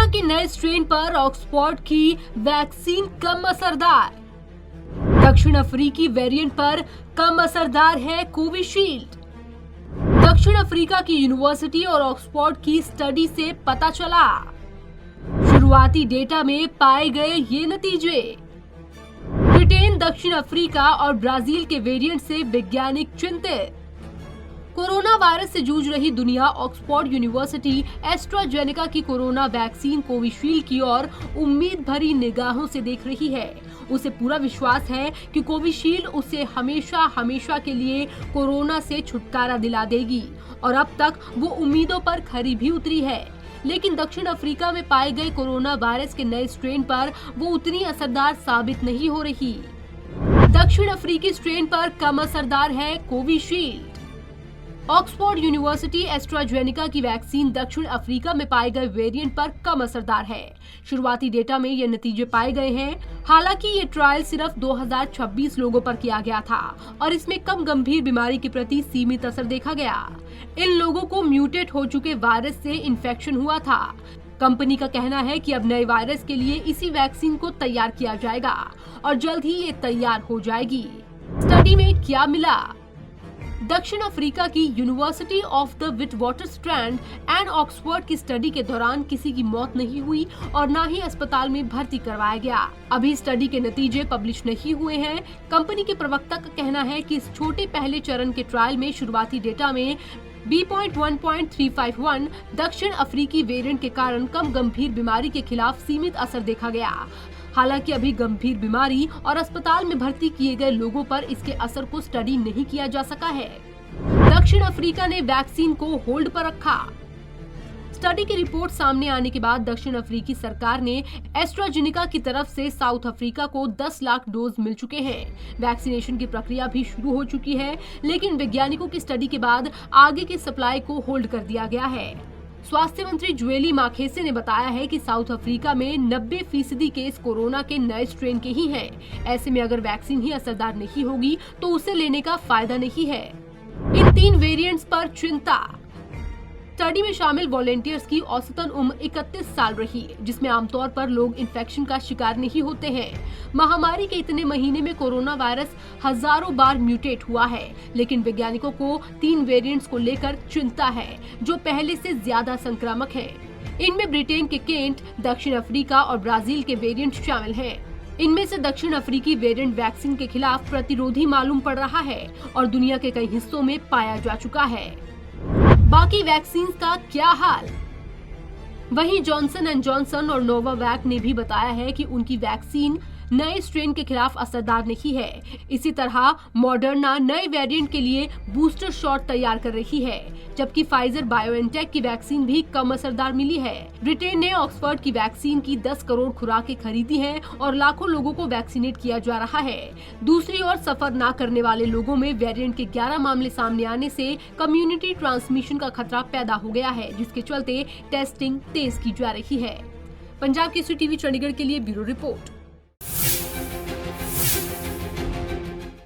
के नए स्ट्रेन पर ऑक्सफोर्ड की वैक्सीन कम असरदार। दक्षिण अफ्रीकी वेरिएंट पर कम असरदार है कोविशील्ड। दक्षिण अफ्रीका की यूनिवर्सिटी और ऑक्सफोर्ड की स्टडी से पता चला। शुरुआती डेटा में पाए गए ये नतीजे। ब्रिटेन, दक्षिण अफ्रीका और ब्राजील के वेरिएंट से वैज्ञानिक चिंतित। कोरोना वायरस से जूझ रही दुनिया ऑक्सफोर्ड यूनिवर्सिटी एस्ट्राजेनेका की कोरोना वैक्सीन कोविशील्ड की ओर उम्मीद भरी निगाहों से देख रही है। उसे पूरा विश्वास है कि कोविशील्ड उसे हमेशा हमेशा के लिए कोरोना से छुटकारा दिला देगी और अब तक वो उम्मीदों पर खरी भी उतरी है। लेकिन दक्षिण अफ्रीका में पाए गए कोरोना वायरस के नए स्ट्रेन पर वो उतनी असरदार साबित नहीं हो रही। दक्षिण अफ्रीकी स्ट्रेन पर कम असरदार है कोविशील्ड। ऑक्सफोर्ड यूनिवर्सिटी एस्ट्राजेनेका की वैक्सीन दक्षिण अफ्रीका में पाए गए वेरिएंट पर कम असरदार है। शुरुआती डेटा में ये नतीजे पाए गए हैं। हालांकि ये ट्रायल सिर्फ 2026 लोगों पर किया गया था और इसमें कम गंभीर बीमारी के प्रति सीमित असर देखा गया। इन लोगों को म्यूटेट हो चुके वायरस से इन्फेक्शन हुआ था। कंपनी का कहना है कि अब नए वायरस के लिए इसी वैक्सीन को तैयार किया जाएगा और जल्द ही ये तैयार हो जाएगी। स्टडी में क्या मिला? दक्षिण अफ्रीका की university of the Witwatersrand and Oxford की स्टडी के दौरान किसी की मौत नहीं हुई और न ही अस्पताल में भर्ती करवाया गया। अभी स्टडी के नतीजे पब्लिश नहीं हुए हैं। कंपनी के प्रवक्ता का कहना है कि इस छोटे पहले चरण के ट्रायल में शुरुआती डेटा में B.1.351 दक्षिण अफ्रीकी वेरिएंट के कारण कम गंभीर बीमारी के खिलाफ सीमित असर देखा गया। हालांकि अभी गंभीर बीमारी और अस्पताल में भर्ती किए गए लोगों पर इसके असर को स्टडी नहीं किया जा सका है। दक्षिण अफ्रीका ने वैक्सीन को होल्ड पर रखा। स्टडी की रिपोर्ट सामने आने के बाद दक्षिण अफ्रीकी सरकार ने एस्ट्राजेनेका की तरफ से साउथ अफ्रीका को 10 लाख डोज मिल चुके हैं। वैक्सीनेशन की प्रक्रिया भी शुरू हो चुकी है, लेकिन वैज्ञानिकों की स्टडी के बाद आगे की सप्लाई को होल्ड कर दिया गया है। स्वास्थ्य मंत्री ज्वेली माखेसे ने बताया है कि साउथ अफ्रीका में 90% केस कोरोना के नए स्ट्रेन के ही हैं। ऐसे में अगर वैक्सीन ही असरदार नहीं होगी तो उसे लेने का फायदा नहीं है। इन 3 वेरिएंट्स पर चिंता। स्टडी में शामिल वॉलेंटियर्स की औसतन उम्र 31 साल रही, जिसमें आमतौर पर लोग इन्फेक्शन का शिकार नहीं होते हैं। महामारी के इतने महीने में कोरोना वायरस हजारों बार म्यूटेट हुआ है, लेकिन वैज्ञानिकों को 3 वेरिएंट्स को लेकर चिंता है जो पहले से ज्यादा संक्रामक हैं। इनमें ब्रिटेन के केंट, दक्षिण अफ्रीका और ब्राजील के वेरिएंट शामिल हैं। इनमें से दक्षिण अफ्रीकी वेरिएंट वैक्सीन के खिलाफ प्रतिरोधी मालूम पड़ रहा है और दुनिया के कई हिस्सों में पाया जा चुका है। बाकी वैक्सीन का क्या हाल? वहीं जॉनसन एंड जॉनसन और नोवावैक ने भी बताया है कि उनकी वैक्सीन नए स्ट्रेन के खिलाफ असरदार नहीं है। इसी तरह मॉडर्ना नए वेरिएंट के लिए बूस्टर शॉट तैयार कर रही है, जबकि फाइजर बायोएनटेक की वैक्सीन भी कम असरदार मिली है। ब्रिटेन ने ऑक्सफोर्ड की वैक्सीन की 10 करोड़ खुराकें खरीदी हैं और लाखों लोगों को वैक्सीनेट किया जा रहा है। दूसरी ओर सफर न करने वाले लोगों में वेरिएंट के 11 मामले सामने आने से कम्युनिटी ट्रांसमिशन का खतरा पैदा हो गया है, जिसके चलते टेस्टिंग तेज की जा रही है। पंजाब केसरी टीवी चंडीगढ़ के लिए ब्यूरो रिपोर्ट।